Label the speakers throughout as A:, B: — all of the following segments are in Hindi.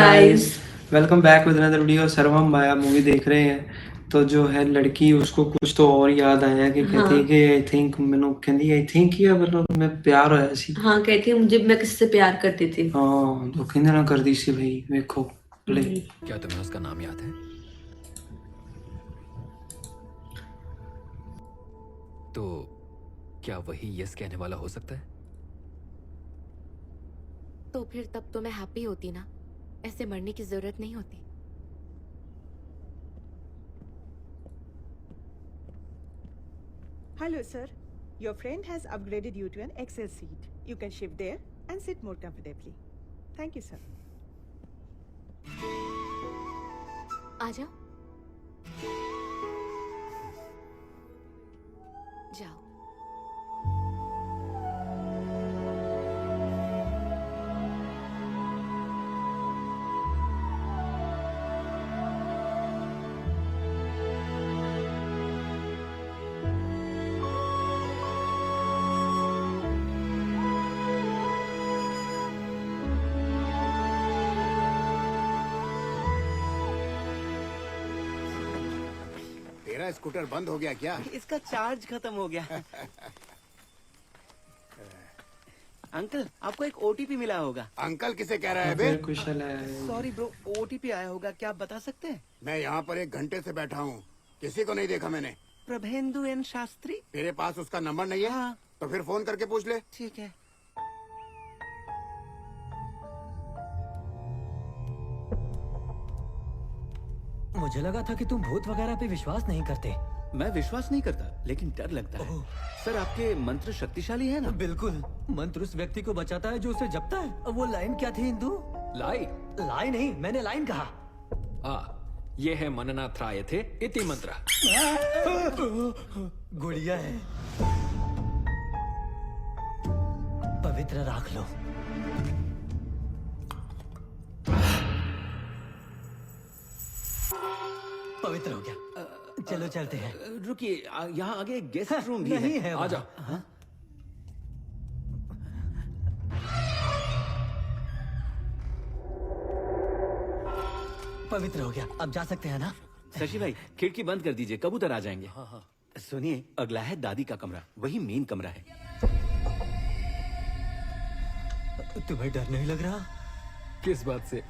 A: guys,
B: guys, welcome back with another video। सर्वम माया मूवी देख रहे हैं तो जो है लड़की उसको कुछ तो और याद आया कि कहती है कि आई थिंक मैनू कहती आई थिंक या मतलब मैं प्यार होया सी।
A: हाँ कहती है मुझे मैं किससे प्यार करती थी।
B: हाँ तो कहते ना कर दी सी भाई देखो प्ले।
C: क्या तुम्हें उसका नाम याद है? तो क्या वही यस कहने वाला हो सकता है?
D: तो फिर तब तो मैं हैप्पी होती ना, ऐसे मरने की जरूरत नहीं होती।
E: Hello, sir. Your friend has upgraded you to an Excel seat. You can shift there and sit more comfortably. Thank you, sir.
D: आ जाओ। जाओ।
F: तेरा स्कूटर बंद हो गया क्या?
G: इसका चार्ज खत्म हो गया। अंकल आपको एक ओटीपी मिला होगा।
F: अंकल किसे कह रहा है बे?
B: कुशल है।
G: सॉरी ब्रो, ओटीपी आया होगा, क्या आप बता सकते हैं?
F: मैं यहाँ पर 1 घंटे से बैठा हूँ, किसी को नहीं देखा मैंने।
G: प्रभेंदु एन शास्त्री।
F: तेरे पास उसका नंबर नहीं है?
G: हाँ।
F: तो फिर फोन करके पूछ ले।
G: ठीक है।
H: मुझे लगा था कि तुम भूत वगैरह पे विश्वास नहीं करते।
G: मैं विश्वास नहीं करता, लेकिन डर लगता है। सर आपके मंत्र शक्तिशाली है ना?
H: बिल्कुल, मंत्र उस व्यक्ति को बचाता है जो उसे जपता है। अब वो लाइन क्या थी इंदु?
C: लाई
H: लाई नहीं, मैंने लाइन कहा।
C: ये है मनना त्राय थे इति मंत्र।
H: गुड़िया है, पवित्र राख लो। पवित्र हो गया, चलो चलते हैं।
G: रुकिए, यहाँ आगे गेस्ट रूम भी
H: नहीं है
C: आ
H: वहाँ।
C: जाओ।
G: हाँ?
H: पवित्र हो गया, अब जा सकते हैं ना?
G: शशि भाई खिड़की बंद कर दीजिए, कबूतर आ जाएंगे। सुनिए, अगला है दादी का कमरा, वही मेन कमरा है।
H: तुम्हें डर नहीं लग रहा?
C: किस बात से?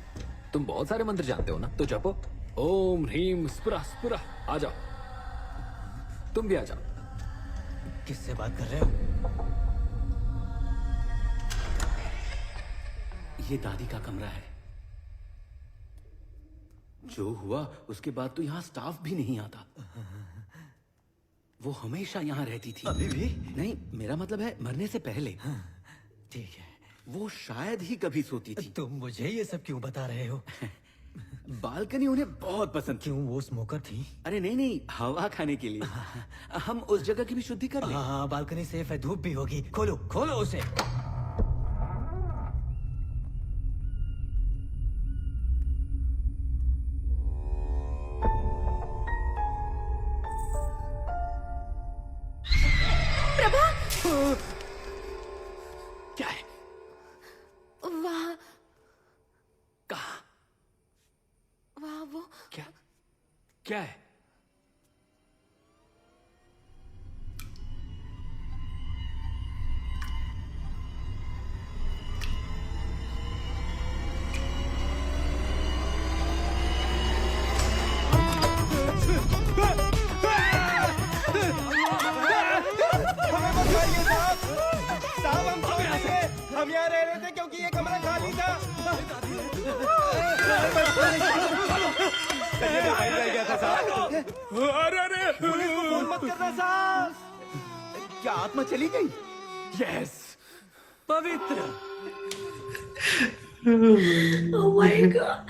C: तुम बहुत सारे मंत्र जानते हो ना, तो जपो। ओम ह्रीम स्पुरा स्पुरा। आ जाओ, तुम भी आ जाओ।
H: किससे बात कर रहे हो?
G: ये दादी का कमरा है। जो हुआ उसके बाद तो यहाँ स्टाफ भी नहीं आता। वो हमेशा यहाँ रहती थी।
H: अभी भी?
G: नहीं, मेरा मतलब है मरने से पहले।
H: ठीक है।
G: वो शायद ही कभी सोती थी।
H: तुम मुझे ये सब क्यों बता रहे हो?
G: बालकनी उन्हें बहुत पसंद थी।
H: क्यों, वो स्मोकर थी?
G: अरे नहीं नहीं, हवा खाने के लिए। हम उस जगह की भी शुद्धि कर लें।
H: हाँ, बालकनी सेफ है, धूप भी होगी। खोलो खोलो उसे।
C: क्या है?
D: वहाँ
C: कहा?
D: वहाँ वो
C: क्या क्या है?
I: हम यहाँ रह रहे थे क्योंकि ये कमरा खाली था।
C: अरे
I: फोन मत करना साहब।
G: क्या आत्मा चली गई?
C: यस,
H: पवित्र।
A: oh my god,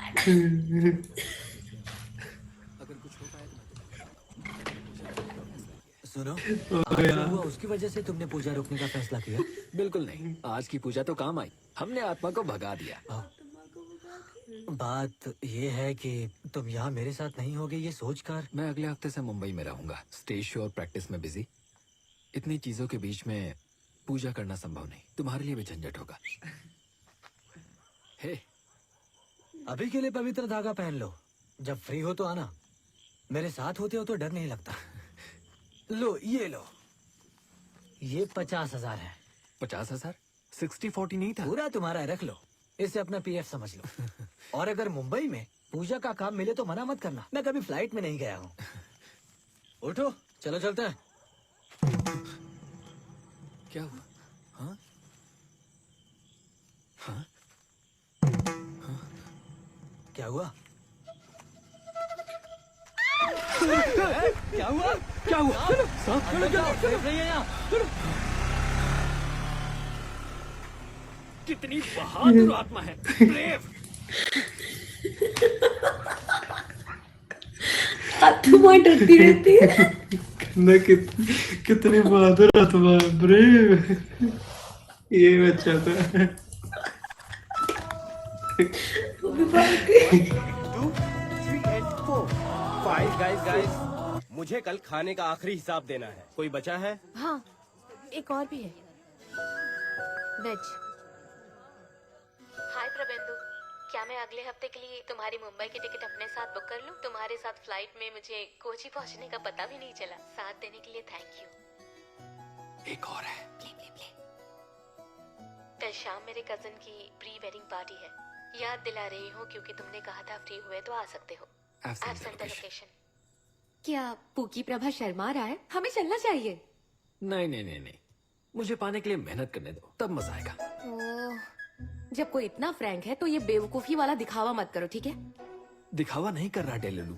H: सुनो, आज जो हुआ उसकी वजह से तुमने पूजा रोकने का फैसला किया?
C: बिल्कुल नहीं। आज की पूजा तो काम आई, हमने आत्मा को भगा दिया।
H: बात ये है कि तुम यहाँ मेरे साथ नहीं होगे ये सोचकर।
C: मैं अगले हफ्ते से मुंबई में रहूंगा, स्टेज शो और प्रैक्टिस में बिजी। इतनी चीजों के बीच में पूजा करना संभव नहीं, तुम्हारे लिए भी झंझट होगा। हे,
H: अभी के लिए पवित्र धागा पहन लो, जब फ्री हो तो आना। मेरे साथ होते हो तो डर नहीं लगता। लो ये लो, ये 50,000 है।
C: 50,000? 60-40 नहीं था?
H: पूरा तुम्हारा है, रख लो। इसे अपना पीएफ समझ लो। और अगर मुंबई में पूजा का काम मिले तो मना मत करना, मैं कभी फ्लाइट में नहीं गया हूँ। उठो, चलो चलते हैं।
C: क्या हुआ? हाँ? हाँ?
H: क्या हुआ?
C: क्या हुआ? क्या हुआ?
H: अंदर जाओ, सेफ नहीं है यहाँ।
C: कितनी बहादुर आत्मा है, ब्रेव।
A: आत्मा डरती रहती है।
B: मैं कितनी बहादुर आत्मा है, ब्रेव। ये बच्चा था।
A: वो भी भाग गई।
I: 2, 3 and 4 5 गाइस मुझे कल खाने का आखिरी हिसाब देना है। कोई बचा है?
D: हाँ, एक और भी है, वेज। हाय प्रबंधु, क्या मैं अगले हफ्ते के लिए तुम्हारी मुंबई की टिकट अपने साथ बुक कर लूं? तुम्हारे साथ फ्लाइट में मुझे कोची पहुंचने का पता भी नहीं चला। साथ देने के लिए थैंक यू।
C: एक और है।
D: Play play play. कल शाम मेरे कजन की प्री वेडिंग पार्टी है। याद दिला रही हूँ क्योंकि तुमने कहा था फ्री हुए तो आ सकते हो।
C: I've sent the
D: location. क्या पूकी प्रभा शर्मा रहा है? हमें चलना चाहिए।
C: नहीं नहीं नहीं नहीं, मुझे पाने के लिए मेहनत करने दो, तब मजा आएगा।
D: ओह, जब कोई इतना फ्रैंक है तो ये बेवकूफी वाला दिखावा मत करो, ठीक है?
C: दिखावा नहीं कर रहा डेलुलू,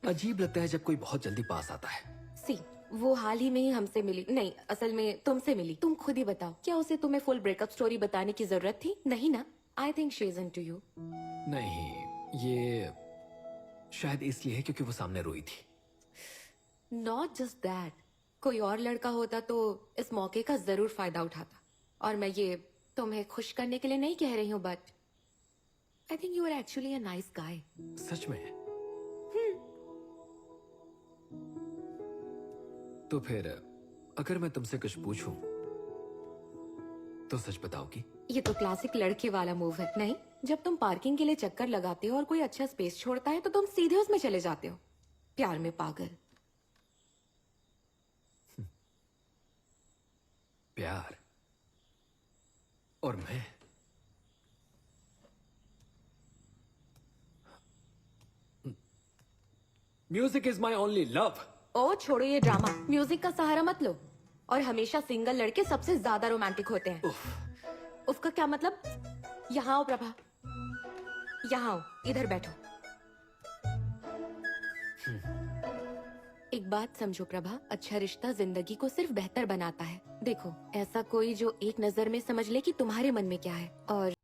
C: अजीब लगता है जब कोई बहुत जल्दी पास आता है।
D: सी, वो हाल ही में ही हमसे मिली। नहीं, असल में तुमसे मिली। तुम खुद ही बताओ, क्या उसे तुम्हें फुल ब्रेकअप स्टोरी बताने की जरूरत थी? नहीं ना? I think she is into you.
C: नहीं, ये शायद इसलिए है क्योंकि वो सामने रोई थी।
D: नॉट जस्ट दैट, कोई और लड़का होता तो इस मौके का जरूर फायदा उठाता। और मैं ये तुम्हें खुश करने के लिए नहीं कह रही हूँ, but I think you are actually a nice guy.
C: सच में? तो फिर अगर मैं तुमसे कुछ पूछूं तो सच बताओगी?
D: ये तो क्लासिक लड़के वाला मूव है। नहीं, जब तुम पार्किंग के लिए चक्कर लगाते हो और कोई अच्छा स्पेस छोड़ता है तो तुम सीधे उसमें चले जाते हो। प्यार में पागल।
C: प्यार और मैं? Music is my only love.
D: ओ छोड़ो ये ड्रामा, म्यूजिक का सहारा मत लो। और हमेशा सिंगल लड़के सबसे ज्यादा रोमांटिक होते हैं। उफ का क्या मतलब? यहाँ आओ प्रभा, यहाँ आओ, इधर बैठो। एक बात समझो प्रभा, अच्छा रिश्ता जिंदगी को सिर्फ बेहतर बनाता है। देखो, ऐसा कोई जो एक नजर में समझ ले कि तुम्हारे मन में क्या है, और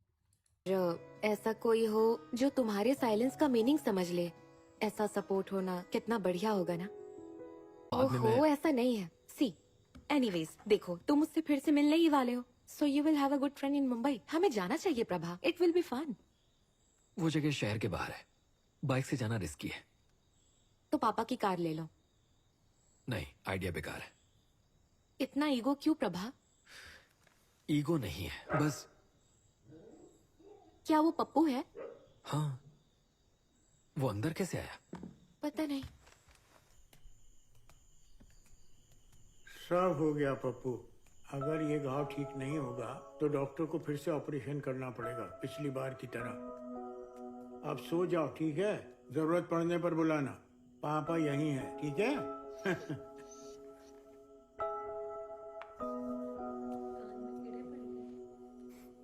D: ऐसा कोई हो जो तुम्हारे साइलेंस का मीनिंग समझ ले। ऐसा सपोर्ट होना कितना बढ़िया होगा ना? ओहो, ऐसा नहीं है। सी, एनीवेज, देखो तुम मुझसे फिर से मिलने ही वाले हो, so you will have a good friend in Mumbai. हमें जाना चाहिए Prabha, it will be fun.
C: वो जगह शहर के बाहर है, बाइक से जाना रिस्की है।
D: तो पापा की कार ले लो।
C: नहीं, आइडिया बेकार है।
D: इतना ईगो क्यों प्रभा?
C: ईगो नहीं है, बस।
D: क्या वो पप्पू है?
C: हाँ, वो अंदर कैसे आया?
D: पता नहीं।
F: सब हो गया पप्पू। अगर ये घाव ठीक नहीं होगा तो डॉक्टर को फिर से ऑपरेशन करना पड़ेगा, पिछली बार की तरह। अब सो जाओ, ठीक है? जरूरत पड़ने पर बुलाना, पापा यहीं है, ठीक है?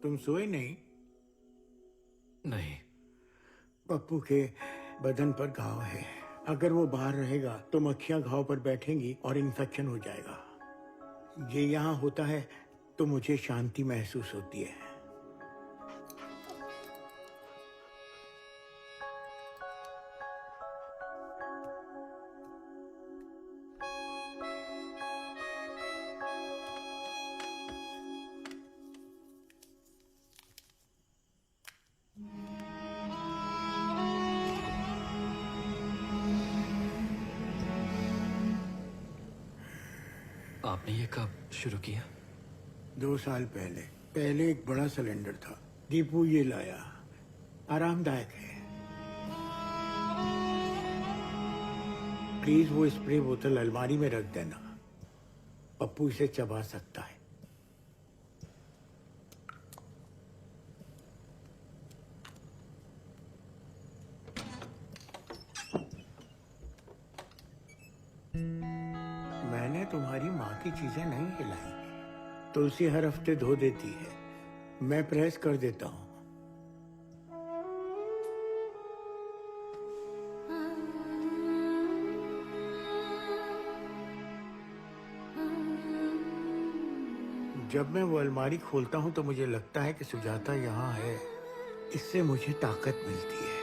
F: तुम सोए नहीं?
C: नहीं।
F: पप्पू के बदन पर घाव है, अगर वो बाहर रहेगा तो मक्खियां घाव पर बैठेंगी और इन्फेक्शन हो जाएगा। ये यहाँ होता है तो मुझे शांति महसूस होती है।
C: आपने ये कब शुरू किया?
F: 2 साल पहले एक बड़ा सिलेंडर था, दीपू ये लाया। आरामदायक है। प्लीज वो स्प्रे बोतल अलमारी में रख देना, पप्पू इसे चबा सकता है। मैंने तुम्हारी माँ की चीजें नहीं हिलाई, तुलसी हर हफ्ते धो देती है, मैं प्रेस कर देता हूँ। जब मैं वो अलमारी खोलता हूँ तो मुझे लगता है कि सुजाता यहाँ है, इससे मुझे ताकत मिलती है।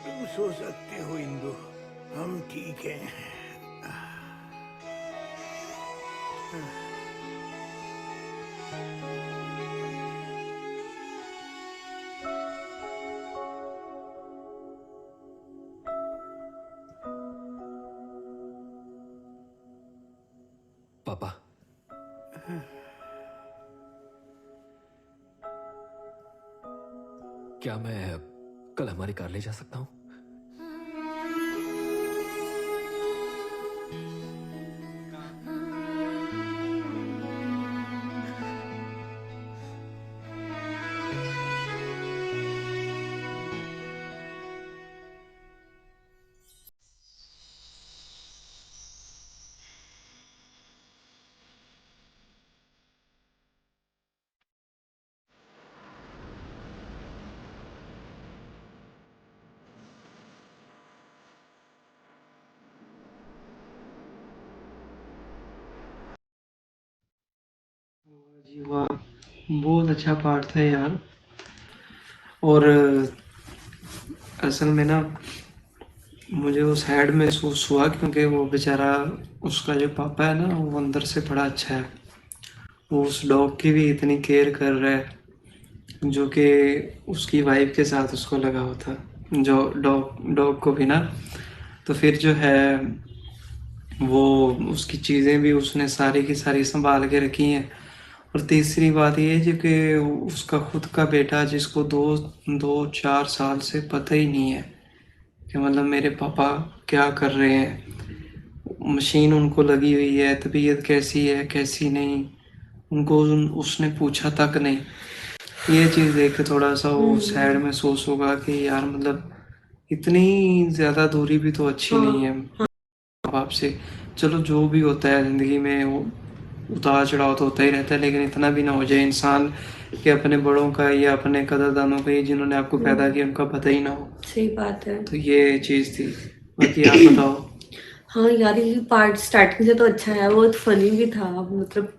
F: तुम सो सकते हो इंदु, हम ठीक हैं।
C: पापा, क्या मैं कल हमारी कार ले जा सकता हूँ?
B: जी वाह, बहुत अच्छा पार्ट था यार। और असल में ना मुझे वो सैड महसूस हुआ क्योंकि वो बेचारा, उसका जो पापा है ना वो अंदर से बड़ा अच्छा है। वो उस डॉग की भी इतनी केयर कर रहा है जो कि उसकी वाइफ के साथ उसको लगा होता, जो डॉग को भी ना। तो फिर जो है वो उसकी चीज़ें भी उसने सारी की सारी संभाल के रखी हैं। और तीसरी बात ये है जो कि उसका खुद का बेटा जिसको 2-4 साल से पता ही नहीं है कि मतलब मेरे पापा क्या कर रहे हैं, मशीन उनको लगी हुई है, तबीयत कैसी है कैसी नहीं, उसने पूछा तक नहीं। ये चीज़ देख के थोड़ा सा वो सैड महसूस होगा कि यार मतलब इतनी ज़्यादा दूरी भी तो अच्छी नहीं है माँ बाप से। चलो जो भी होता है ज़िंदगी में वो उतार चढ़ाव तो होता ही रहता है, लेकिन इतना भी ना हो जाए इंसान कि अपने बड़ों का या अपने कदरदानों का, जिन्होंने आपको पैदा किया, उनका पता ही ना हो।
A: सही बात है।
B: तो ये चीज़ थी। बाकी आप बताओ।
A: हाँ यार, ये पार्ट स्टार्टिंग से तो अच्छा है, बहुत फनी भी था। मतलब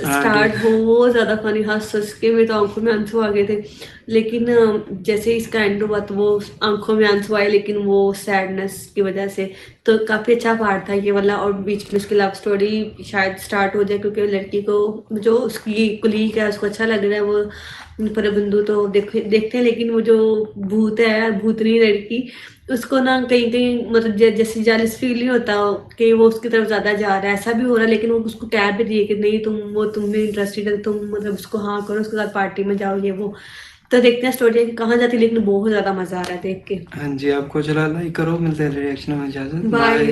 B: हाँ,
A: स्टार्ट बहुत ज्यादा फनी, हंस हंस के मेरे तो आंखों में आंसू आ गए थे। लेकिन जैसे इसका एंड हुआ तो वो आंखों में आंसू आए, लेकिन वो सैडनेस की वजह से। तो काफी अच्छा पार्ट था ये वाला। और बीच में उसकी लव स्टोरी शायद स्टार्ट हो जाए, क्योंकि लड़की को, जो उसकी कुलीग है, उसको अच्छा लग रहा है वो परबंधु, तो देखते हैं। लेकिन वो जो भूत है, भूतनी लड़की, उसको ना कहीं कहीं मतलब जैसे जेलस फील नहीं होता कि वो उसकी तरफ ज्यादा जा रहा है, ऐसा भी हो रहा है। लेकिन वो उसको कह भी दिए कि नहीं, तुम में इंटरेस्टेड है, तुम मतलब उसको हाँ करो, उसके साथ पार्टी में जाओ, ये वो। तो देखते हैं स्टोरी कहाँ जाती है, लेकिन बहुत ज्यादा मजा आ रहा है देख के।
B: हाँ जी, आपको चला लाइक करो, मिलते हैं रिएक्शन में, इजाज़त,
A: बाय।
B: बाय।